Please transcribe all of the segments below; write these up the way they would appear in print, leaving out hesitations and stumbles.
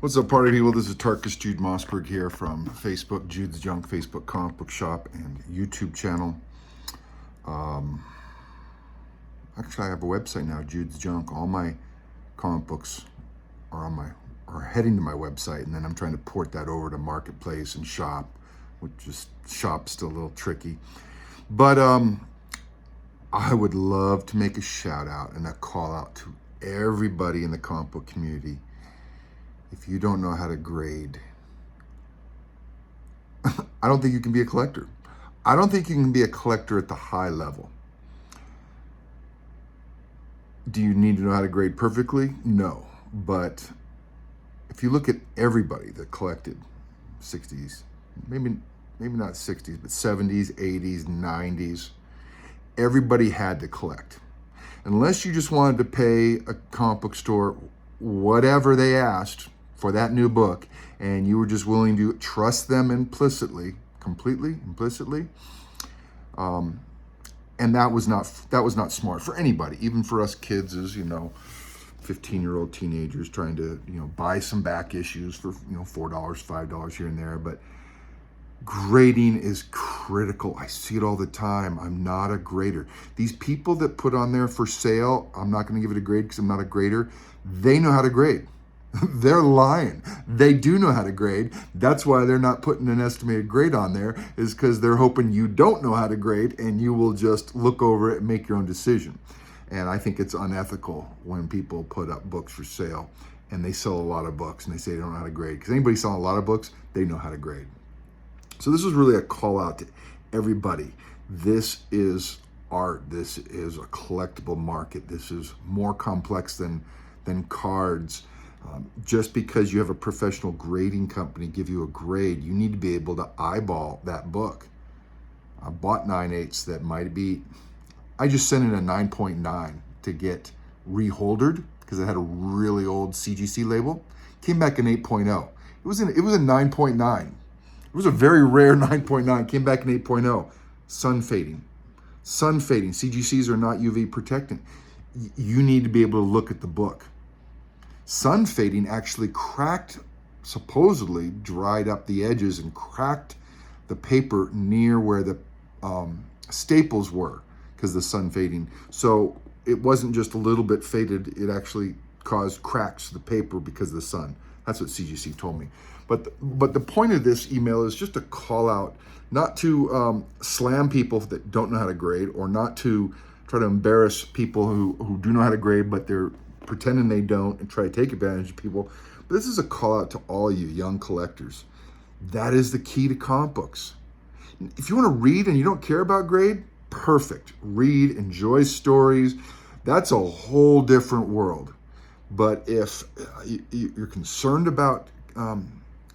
What's up, party people? This is Tarkus Jude Mossberg here from Facebook, Jude's Junk, Facebook comic book shop, and YouTube channel. Actually, I have a website now, Jude's Junk. All my comic books are heading to my website, and then I'm trying to port that over to Marketplace and Shop, which is Shop's still a little tricky. But I would love to make a shout out and a call out to everybody in the comic book community. If you don't know how to grade, I don't think you can be a collector. I don't think you can be a collector at the high level. Do you need to know how to grade perfectly? No. But if you look at everybody that collected 60s, maybe not 60s, but 70s, 80s, 90s, everybody had to collect. Unless you just wanted to pay a comic book store whatever they asked for that new book, and you were just willing to trust them completely implicitly, and that was not smart for anybody, even for us kids as 15-year-old teenagers trying to buy some back issues for $4, $5 here and there. But grading is critical. I see it all the time. I'm not a grader. These people that put on there for sale, I'm not going to give it a grade because I'm not a grader, they know how to grade. They're lying. They do know how to grade. That's why they're not putting an estimated grade on there, is because they're hoping you don't know how to grade and you will just look over it and make your own decision. And I think it's unethical when people put up books for sale and they sell a lot of books and they say they don't know how to grade. Because anybody selling a lot of books, they know how to grade. So this is really a call out to everybody. This is art. This is a collectible market. This is more complex than cards. Just because you have a professional grading company give you a grade, you need to be able to eyeball that book. I bought 9/8 that might be, I just sent in a 9.9 to get reholdered because it had a really old CGC label. Came back an 8.0. It was a 9.9. It was a very rare 9.9. Came back an 8.0. Sun fading. CGCs are not UV protectant. You need to be able to look at the book. Sun fading actually supposedly dried up the edges and cracked the paper near where the staples were because the sun fading. So it wasn't just a little bit faded, it actually caused cracks to the paper because of the sun. That's what CGC told me. But the point of this email is just to call out, not to slam people that don't know how to grade, or not to try to embarrass people who do know how to grade, but they're pretending they don't and try to take advantage of people. But this is a call out to all you young collectors. That is the key to comic books. If you want to read and you don't care about grade, perfect. Read, enjoy stories. That's a whole different world. But if you're concerned about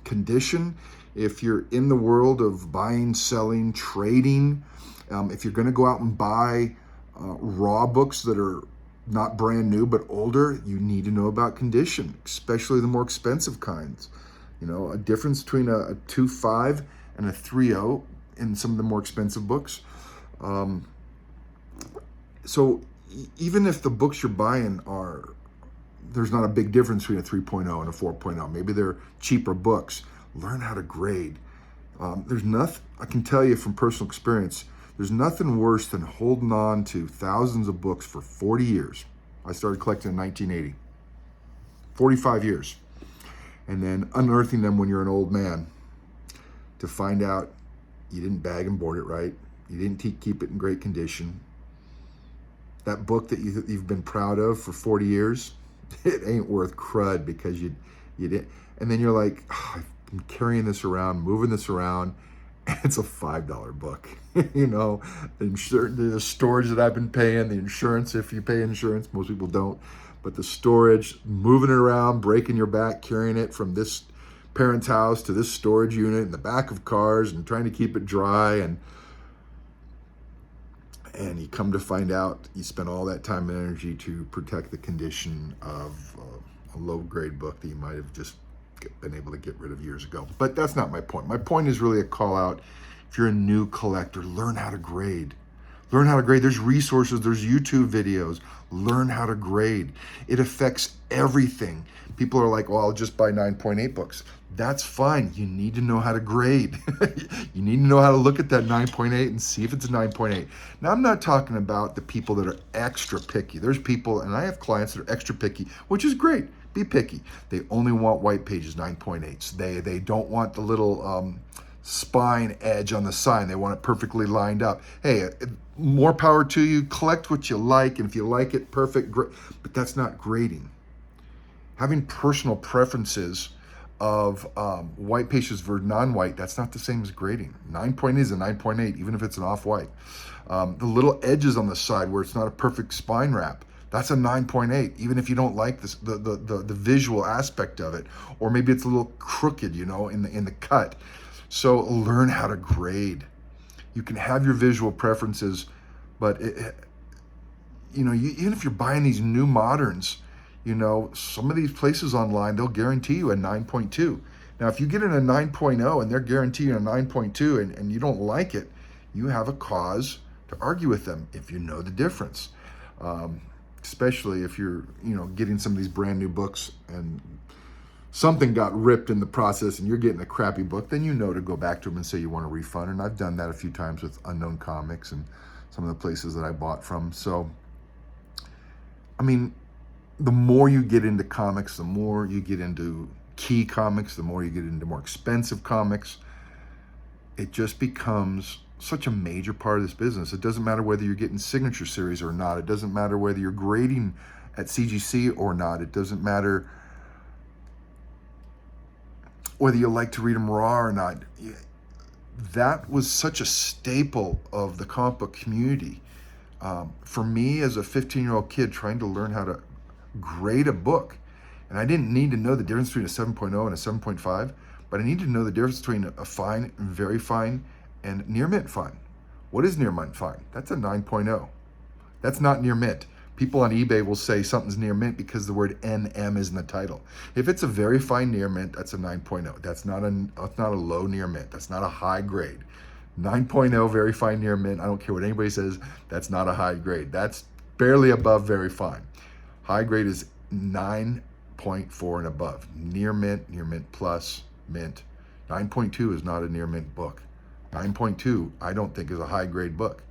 condition, if you're in the world of buying, selling, trading, if you're going to go out and buy raw books that are not brand new but older, you need to know about condition, especially the more expensive kinds. A difference between a 2.5 and a 3.0 in some of the more expensive books. So even if the books you're buying there's not a big difference between a 3.0 and a 4.0. Maybe they're cheaper books. Learn how to grade. There's nothing, I can tell you from personal experience, there's nothing worse than holding on to thousands of books for 40 years. I started collecting in 1980. 45 years. And then unearthing them when you're an old man to find out you didn't bag and board it right. You didn't keep it in great condition. That book that you've been proud of for 40 years, it ain't worth crud because you didn't. And then you're like, I've been carrying this around, moving this around, and it's a $5 book. The storage that I've been paying, the insurance, if you pay insurance, most people don't, but the storage, moving it around, breaking your back, carrying it from this parent's house to this storage unit in the back of cars and trying to keep it dry, and you come to find out you spent all that time and energy to protect the condition of a low-grade book that you might have just been able to get rid of years ago. But that's not my point. My point is really a call out. If you're a new collector, learn how to grade. Learn how to grade. There's resources, there's YouTube videos. Learn how to grade. It affects everything. People are like, well, I'll just buy 9.8 books. That's fine. You need to know how to grade. You need to know how to look at that 9.8 and see if it's a 9.8. Now, I'm not talking about the people that are extra picky. There's people, and I have clients that are extra picky, which is great. Be picky. They only want white pages, 9.8s. They don't want the little spine edge on the sign. They want it perfectly lined up. Hey, more power to you. Collect what you like, and if you like it, perfect. Great. But that's not grading. Having personal preferences of white pages versus non-white, that's not the same as grading. 9.8 is a 9.8, even if it's an off-white. The little edges on the side where it's not a perfect spine wrap, that's a 9.8, even if you don't like this, the visual aspect of it, or maybe it's a little crooked, in the cut. So learn how to grade. You can have your visual preferences, but even if you're buying these new moderns, some of these places online, they'll guarantee you a 9.2. Now, if you get in a 9.0 and they're guaranteeing a 9.2 and you don't like it, you have a cause to argue with them if you know the difference. Especially if you're, getting some of these brand new books and something got ripped in the process and you're getting a crappy book, then to go back to them and say you want a refund. And I've done that a few times with Unknown Comics and some of the places that I bought from. So, the more you get into comics, the more you get into key comics, the more you get into more expensive comics, it just becomes such a major part of this business. It doesn't matter whether you're getting signature series or not. It doesn't matter whether you're grading at CGC or not. It doesn't matter whether you like to read them raw or not. That was such a staple of the comic book community. For me, as a 15-year-old kid trying to learn how to grade a book, and I didn't need to know the difference between a 7.0 and a 7.5, but I needed to know the difference between a fine, very fine, and near mint fine. What is near mint fine? That's a 9.0. That's not near mint. People on eBay will say something's near mint because the word NM is in the title. If it's a very fine near mint, that's a 9.0. That's not a low near mint. That's not a high grade. 9.0 very fine near mint, I don't care what anybody says, that's not a high grade. That's barely above very fine. High grade is 9.4 and above. Near mint plus, mint. 9.2 is not a near mint book. 9.2, I don't think is a high grade book.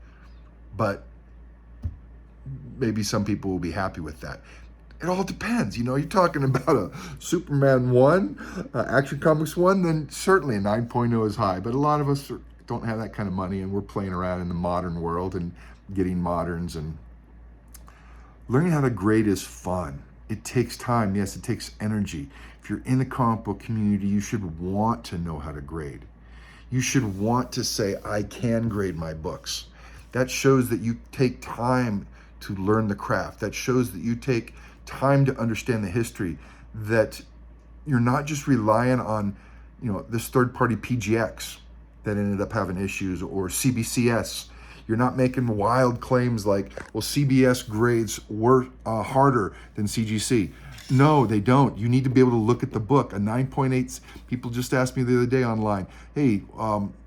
But maybe some people will be happy with that. It all depends. You're talking about a Superman 1, Action Comics 1, then certainly a 9.0 is high. But a lot of us don't have that kind of money, and we're playing around in the modern world and getting moderns, and learning how to grade is fun. It takes time. Yes, it takes energy. If you're in the comic book community, you should want to know how to grade. You should want to say, I can grade my books. That shows that you take time to learn the craft. That shows that you take time to understand the history, that you're not just relying on, this third-party PGX that ended up having issues, or CBCS. You're not making wild claims like, well, CBS grades were harder than CGC. No, they don't. You need to be able to look at the book. A 9.8, people just asked me the other day online, hey,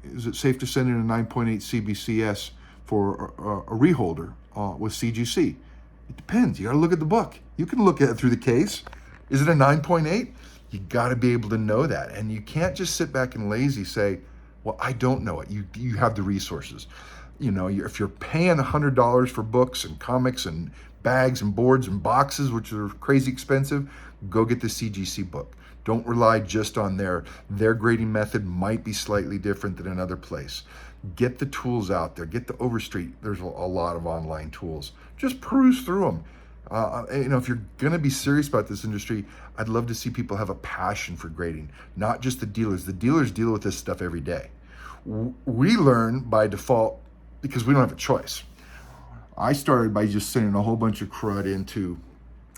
is it safe to send in a 9.8 CBCS for a reholder with CGC? It depends. You got to look at the book. You can look at it through the case. Is it a 9.8? You got to be able to know that. And you can't just sit back and lazy say, well, I don't know it. You have the resources. If you're paying $100 for books and comics and bags and boards and boxes, which are crazy expensive, go get the CGC book. Don't rely just on their grading method might be slightly different than another place. Get the tools out there. Get the Overstreet. There's a lot of online tools. Just peruse through them. If you're going to be serious about this industry, I'd love to see people have a passion for grading, not just the dealers. The dealers deal with this stuff every day. We learn by default because we don't have a choice. I started by just sending a whole bunch of crud into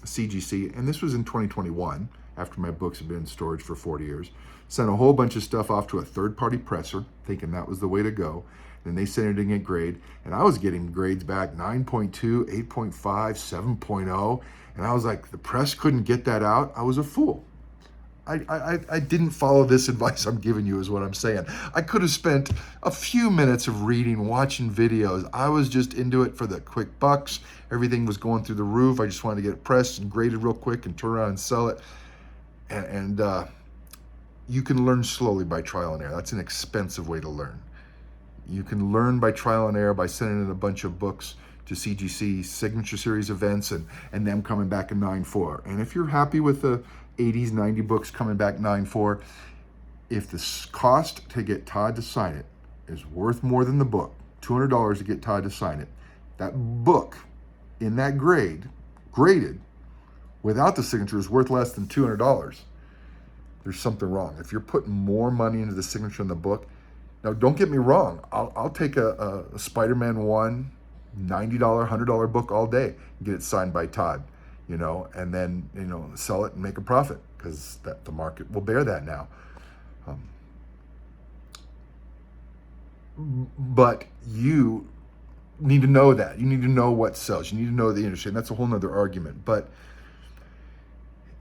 CGC, and this was in 2021, after my books had been in storage for 40 years. Sent a whole bunch of stuff off to a third-party presser, thinking that was the way to go. Then they sent it in at grade, and I was getting grades back 9.2, 8.5, 7.0, and I was like, the press couldn't get that out. I was a fool. I didn't follow this advice I'm giving you, is what I'm saying. I could have spent a few minutes of reading, watching videos. I was just into it for the quick bucks. Everything was going through the roof. I just wanted to get it pressed and graded real quick and turn around and sell it. And you can learn slowly by trial and error. That's an expensive way to learn. You can learn by trial and error by sending in a bunch of books to CGC Signature Series events and them coming back in 9.4. And if you're happy with the 80s, 90 books coming back 9.4, if the cost to get Todd to sign it is worth more than the book, $200 to get Todd to sign it, that book in that grade, graded, without the signature is worth less than $200, there's something wrong. If you're putting more money into the signature in the book, now don't get me wrong, I'll take a Spider-Man 1 $90, $100 book all day and get it signed by Todd, and then, sell it and make a profit, because the market will bear that now. But you need to know that. You need to know what sells. You need to know the industry, and that's a whole nother argument. But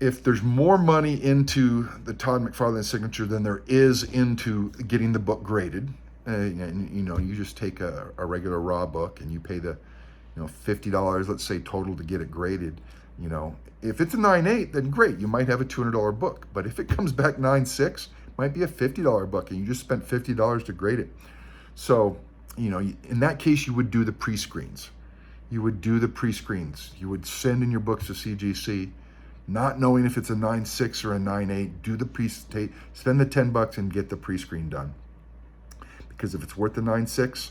if there's more money into the Todd McFarlane signature than there is into getting the book graded, and you just take a regular raw book and you pay the $50, let's say, total to get it graded. If it's a 9.8, then great, you might have a $200 book. But if it comes back 9.6, it might be a $50 book, and you just spent $50 to grade it. So in that case, you would do the pre-screens. You would send in your books to CGC, not knowing if it's a 9.6 or a 9.8. Do the spend the $10 and get the pre-screen done. Because if it's worth the 9.6,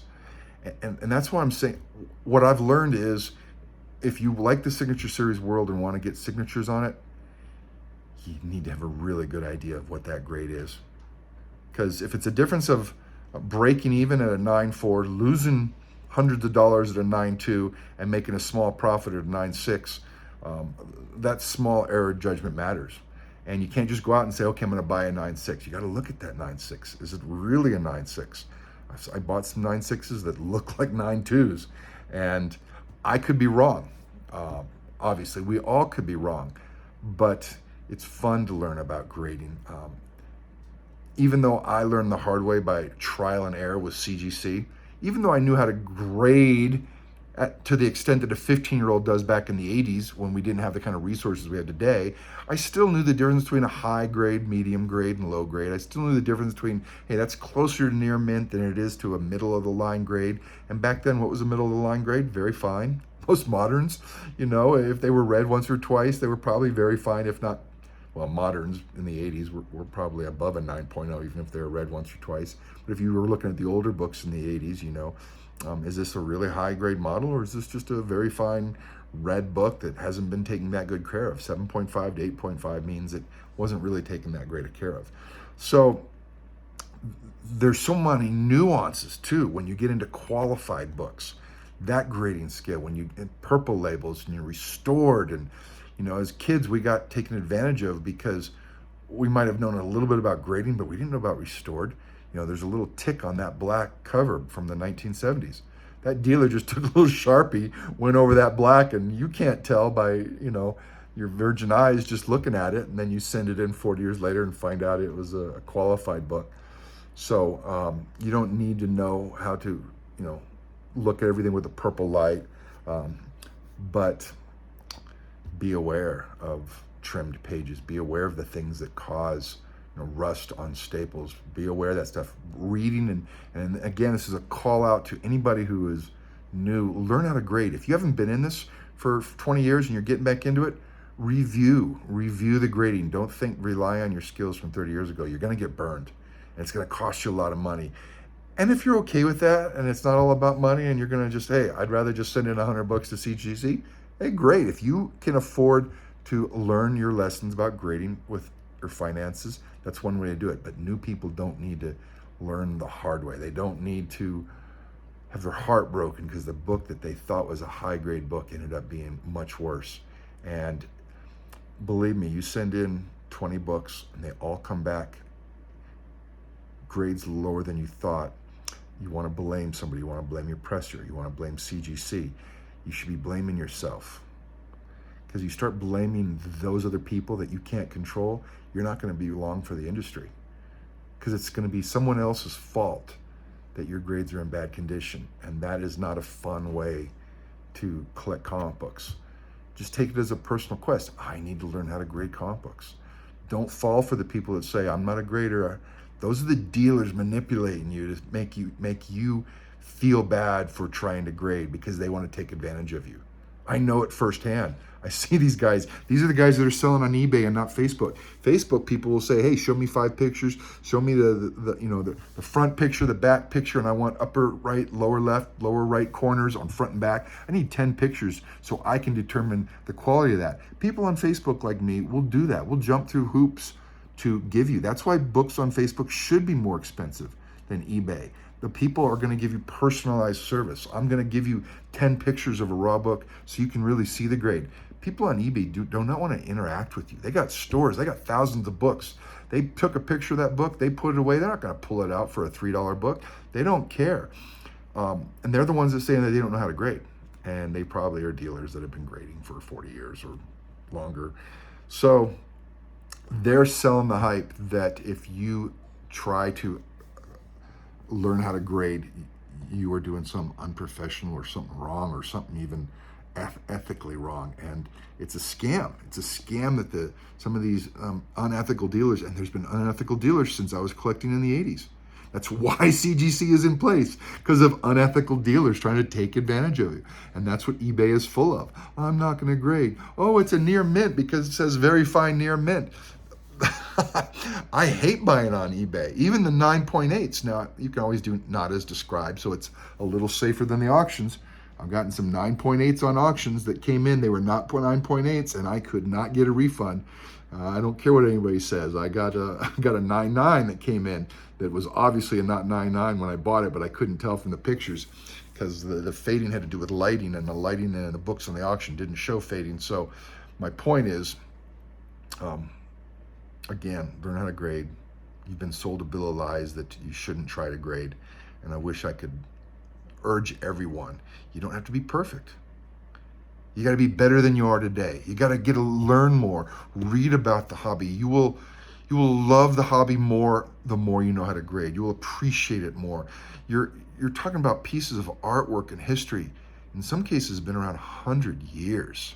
and that's why I'm saying, what I've learned is, if you like the Signature Series world and want to get signatures on it, you need to have a really good idea of what that grade is. Because if it's a difference of breaking even at a 9.4, losing hundreds of dollars at a 9.2, and making a small profit at a 9.6, that small error judgment matters. And you can't just go out and say, okay, I'm going to buy a 9.6. You got to look at that 9.6. Is it really a 9.6? I bought some 9.6s that look like 9.2s, and I could be wrong. Obviously, we all could be wrong, but it's fun to learn about grading. Even though I learned the hard way by trial and error with CGC, even though I knew how to grade to the extent that a 15-year-old does back in the 80s, when we didn't have the kind of resources we have today, I still knew the difference between a high grade, medium grade, and low grade. I still knew the difference between, hey, that's closer to near mint than it is to a middle of the line grade. And back then, what was a middle of the line grade? Very fine. Most moderns, if they were read once or twice, they were probably very fine. If not, well, moderns in the 80s were probably above a 9.0, even if they were read once or twice. But if you were looking at the older books in the 80s, is this a really high grade model, or is this just a very fine red book that hasn't been taken that good care of? 7.5 to 8.5 means it wasn't really taken that great a care of. So there's so many nuances too when you get into qualified books. That grading scale, when you purple labels and you're restored, and as kids we got taken advantage of because we might have known a little bit about grading, but we didn't know about restored. There's a little tick on that black cover from the 1970s. That dealer just took a little Sharpie, went over that black, and you can't tell by, your virgin eyes just looking at it, and then you send it in 40 years later and find out it was a qualified book. So you don't need to know how to, look at everything with a purple light, but be aware of trimmed pages. Be aware of the things that cause rust on staples. Be aware of that stuff. Reading, and again, this is a call out to anybody who is new. Learn how to grade. If you haven't been in this for 20 years and you're getting back into it, review the grading. Don't rely on your skills from 30 years ago. You're going to get burned, and it's going to cost you a lot of money. And if you're okay with that, and it's not all about money, and you're going to just, hey, I'd rather just send in $100 to CGC, hey, great. If you can afford to learn your lessons about grading with your finances, that's one way to do it. But new people don't need to learn the hard way. They don't need to have their heart broken because the book that they thought was a high grade book ended up being much worse. And believe me, you send in 20 books and they all come back grades lower than you thought. You want to blame somebody. You want to blame your presser. You want to blame CGC. You should be blaming yourself. because you start blaming those other people that you can't control, you're not going to be long for the industry, because it's going to be someone else's fault that your grades are in bad condition. And that is not a fun way to collect comic books. Just take it as a personal quest. I need to learn how to grade comic books. Don't fall for the people that say, I'm not a grader. Those are the dealers manipulating you to make you feel bad for trying to grade, because they want to take advantage of you. I know it firsthand. I see these guys. These are the guys that are selling on eBay and not Facebook. Facebook people will say, "Hey, show me 5 pictures. Show me the front picture, the back picture, and I want upper right, lower left, lower right corners on front and back. I need 10 pictures so I can determine the quality of that." People on Facebook like me will do that. We'll jump through hoops to give you. That's why books on Facebook should be more expensive than eBay. The people are going to give you personalized service. I'm going to give you 10 pictures of a raw book so you can really see the grade. People on eBay do not want to interact with you. They got stores. They got thousands of books. They took a picture of that book. They put it away. They're not going to pull it out for a $3 book. They don't care. And they're the ones that say that they don't know how to grade. And they probably are dealers that have been grading for 40 years or longer. So they're selling the hype that if you try to learn how to grade, you are doing something unprofessional or something wrong or something even ethically wrong. And it's a scam. It's a scam that some of these unethical dealers, and there's been unethical dealers since I was collecting in the 80s. That's why CGC is in place, because of unethical dealers trying to take advantage of you. And that's what eBay is full of. I'm not going to grade. Oh, it's a near mint because it says very fine near mint. I hate buying on eBay, even the 9.8s. Now, you can always do not as described, so it's a little safer than the auctions. I've gotten some 9.8s on auctions that came in. They were not 9.8s, and I could not get a refund. I don't care what anybody says. I got a 9.9 that came in that was obviously a not 9.9 when I bought it, but I couldn't tell from the pictures because the fading had to do with lighting, and the lighting in the books on the auction didn't show fading. So my point is, again, learn how to grade. You've been sold a bill of lies that you shouldn't try to grade. And I wish I could urge everyone. You don't have to be perfect. You got to be better than you are today. You got to get to learn more, read about the hobby. You will love the hobby more the more you know how to grade. You will appreciate it more. You're talking about pieces of artwork and history. In some cases, been around 100 years.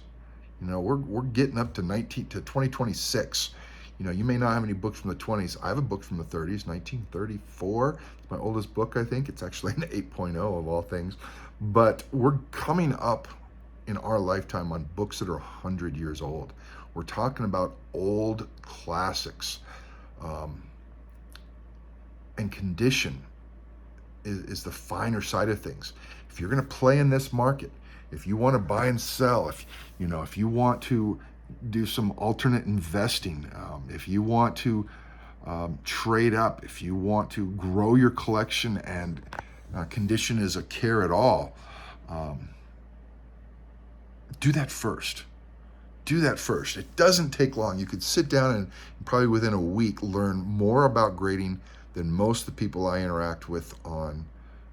You know, we're getting up to 2026. You know, you may not have any books from the 20s. I have a book from the 30s, 1934. It's my oldest book, I think. It's actually an 8.0 of all things. But we're coming up in our lifetime on books that are 100 years old. We're talking about old classics. And condition is the finer side of things. If you're going to play in this market, if you want to buy and sell, if you want to do some alternate investing, if you want to trade up, if you want to grow your collection, and condition is a care at all, do that first. Do that first. It doesn't take long. You could sit down and probably within a week learn more about grading than most of the people I interact with on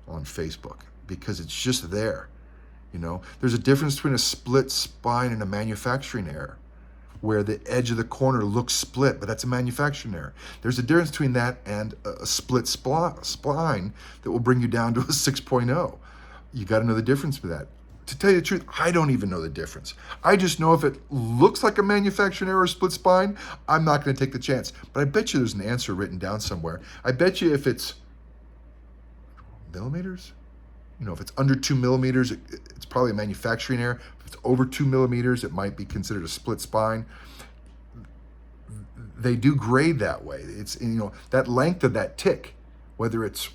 Facebook, because it's just there. You know, there's a difference between a split spine and a manufacturing error, where the edge of the corner looks split, but that's a manufacturing error. There's a difference between that and a split spline that will bring you down to a 6.0. You got to know the difference with that. To tell you the truth, I don't even know the difference. I just know if it looks like a manufacturing error or split spine, I'm not going to take the chance. But I bet you there's an answer written down somewhere. I bet you if it's millimeters, if it's under 2 millimeters, it's probably a manufacturing error. If it's over 2 millimeters, it might be considered a split spine. They do grade that way. It's, that length of that tick, whether it's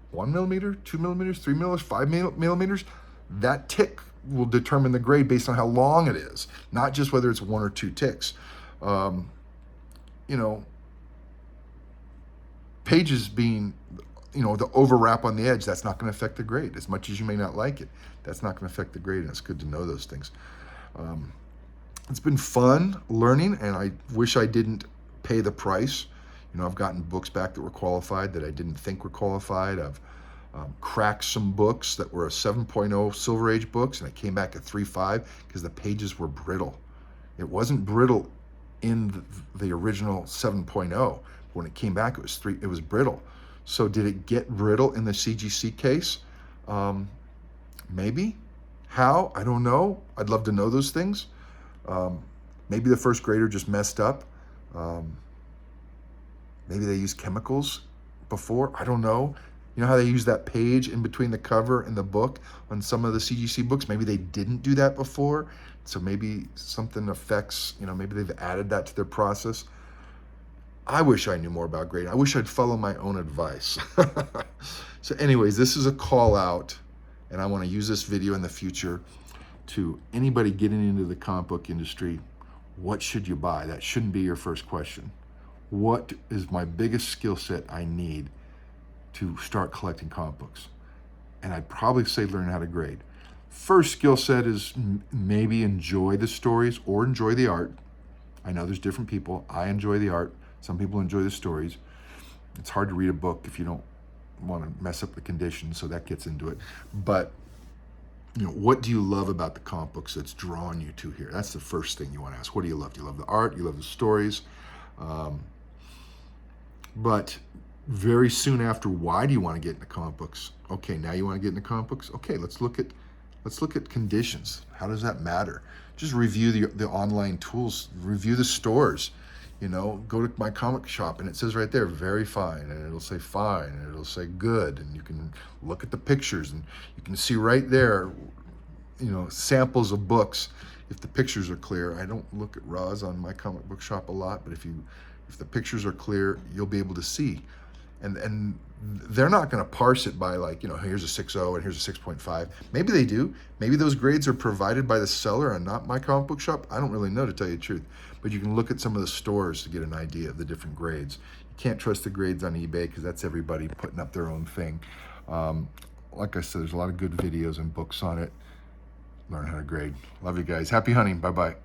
1 millimeter, 2 millimeters, 3 millimeters, 5 millimeters, that tick will determine the grade based on how long it is, not just whether it's 1 or 2 ticks. Pages being, the overwrap on the edge, that's not going to affect the grade. As much as you may not like it, that's not going to affect the grade, and it's good to know those things. It's been fun learning, and I wish I didn't pay the price. I've gotten books back that were qualified that I didn't think were qualified. I've cracked some books that were a 7.0 Silver Age books, and it came back at 3.5 because the pages were brittle. It wasn't brittle in the original 7.0. When it came back, it was brittle. So did it get brittle in the CGC case? Maybe. How? I don't know. I'd love to know those things. Maybe the first grader just messed up. Maybe they used chemicals before. I don't know. You know how they use that page in between the cover and the book on some of the CGC books? Maybe they didn't do that before. So maybe something affects, maybe they've added that to their process. I wish I knew more about grading. I wish I'd follow my own advice. So anyways, this is a call out, and I want to use this video in the future to anybody getting into the comic book industry. What should you buy? That shouldn't be your first question. What is my biggest skill set I need to start collecting comic books? And I'd probably say learn how to grade. First skill set is maybe enjoy the stories or enjoy the art. I know there's different people. I enjoy the art. Some people enjoy the stories. It's hard to read a book if you don't want to mess up the conditions, so that gets into it. But what do you love about the comic books that's drawing you to here? That's the first thing you want to ask. What do you love? Do you love the art? Do you love the stories? But very soon after, why do you want to get into comic books? Okay, now you want to get into comic books? Okay, let's look at conditions. How does that matter? Just review the online tools, review the stores. Go to my comic shop and it says right there, very fine, and it'll say fine, and it'll say good, and you can look at the pictures and you can see right there, samples of books. If the pictures are clear, I don't look at RAWs on my comic book shop a lot, but if the pictures are clear, you'll be able to see. And they're not going to parse it by here's a 6.0 and here's a 6.5. Maybe they do. Maybe those grades are provided by the seller and not my comic book shop. I don't really know, to tell you the truth. But you can look at some of the stores to get an idea of the different grades. You can't trust the grades on eBay because that's everybody putting up their own thing. Like I said, there's a lot of good videos and books on it. Learn how to grade. Love you guys. Happy hunting. Bye-bye.